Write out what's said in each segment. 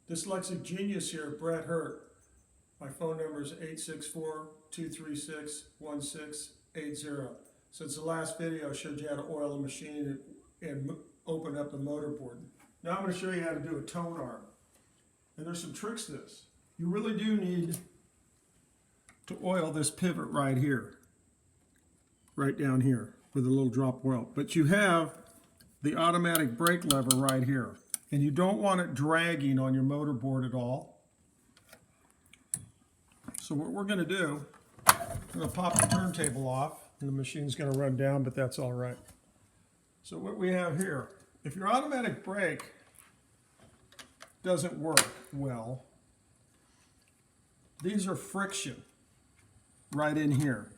Dyslexic Genius here, Brett Hurt. My phone number is 864-236-1680. Since the last video, I showed you how to oil the machine and open up the motor board. Now I'm going to show you how to do a tone arm. And there's some tricks to this. You really do need to oil this pivot right here, right down here with a little drop of oil. But you have the automatic brake lever right here. And you don't want it dragging on your motor board at all. So what we're going to do, I'm going to pop the turntable off, and the machine's going to run down, but that's all right. So what we have here, if your automatic brake doesn't work well, these are friction right in here.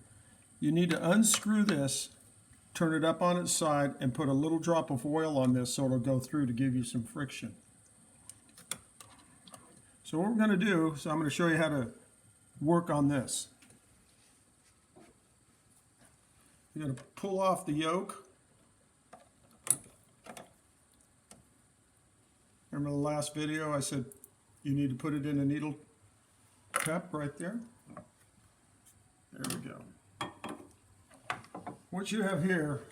You need to unscrew this, turn it up on its side, and put a little drop of oil on this so it'll go through to give you some friction. So what we're going to do, so I'm going to show you how to work on this. You're going to pull off the yoke. Remember the last video I said you need to put it in a needle cup right there? There we go. What you have here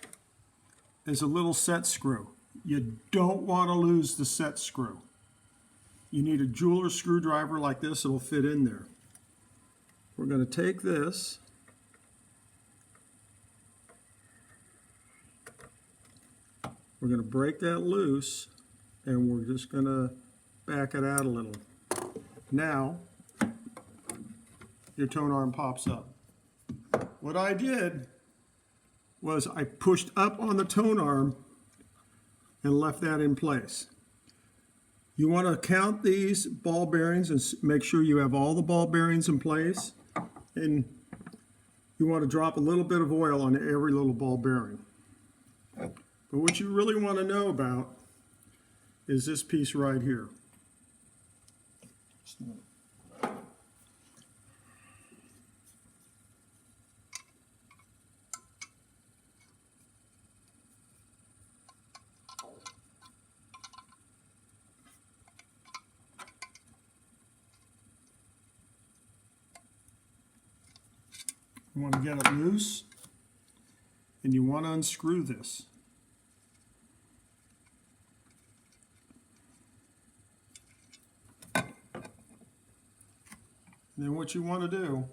is a little set screw. You don't want to lose the set screw. You need a jeweler screwdriver like this, it'll fit in there. We're going to take this, we're going to break that loose, and we're just going to back it out a little. Now, your tone arm pops up. What I did was I pushed up on the tone arm and left that in place. You want to count these ball bearings and make sure you have all the ball bearings in place, and you want to drop a little bit of oil on every little ball bearing. But what you really want to know about is this piece right here. You want to get it loose, and you want to unscrew this. And then what you want to do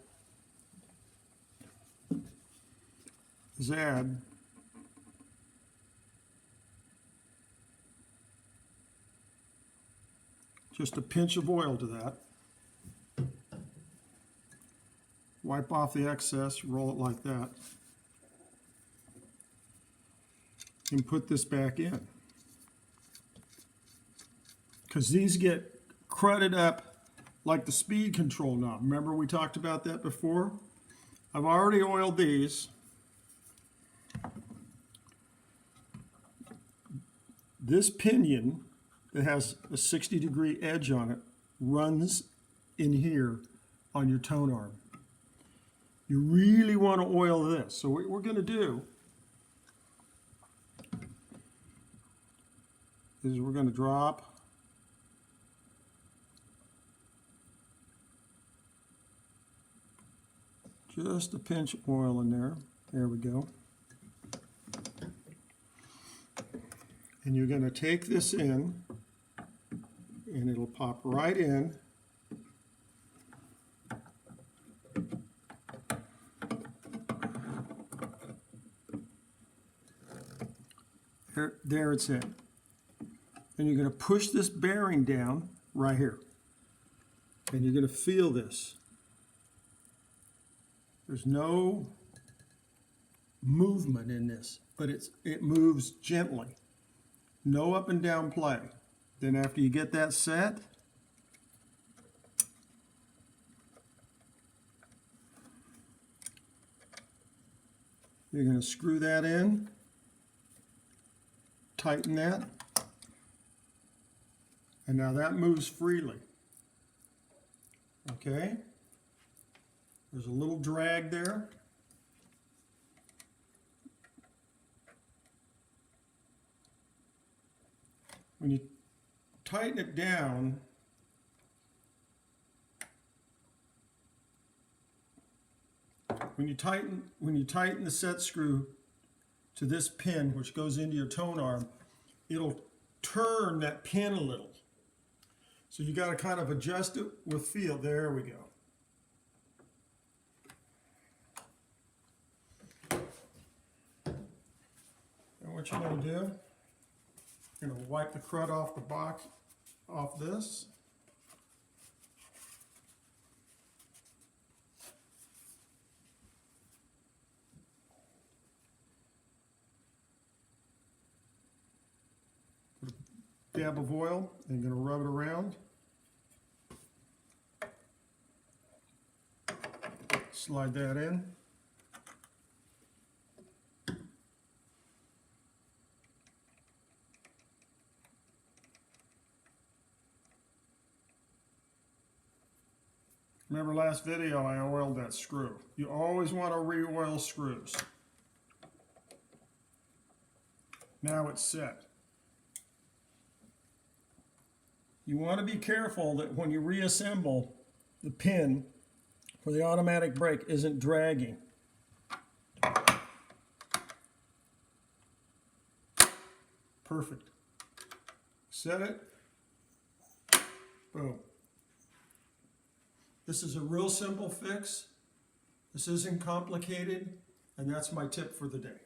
is add just a pinch of oil to that. Wipe off the excess, roll it like that, and put this back in. Because these get crudted up like the speed control knob. Remember we talked about that before? I've already oiled these. This pinion that has a 60-degree edge on it runs in here on your tone arm. You really want to oil this. So what we're going to do is we're going to drop just a pinch of oil in there. There we go. And you're going to take this in, and it'll pop right in. There it's in. And you're going to push this bearing down right here. And you're going to feel this. There's no movement in this, but it moves gently. No up and down play. Then after you get that set, you're going to screw that in. Tighten that, and now that moves freely. Okay, there's a little drag there. When you tighten it down, when you tighten the set screw to this pin, which goes into your tone arm, it'll turn that pin a little. So you got to kind of adjust it with feel. There we go. And what you're going to do, you're going to wipe the crud off the box, off this. Put a dab of oil and you're going to rub it around. Slide that in. Remember last video I oiled that screw. You always want to re-oil screws. Now it's set. You want to be careful that when you reassemble, the pin for the automatic brake isn't dragging. Perfect. Set it. Boom. This is a real simple fix. This isn't complicated, and that's my tip for the day.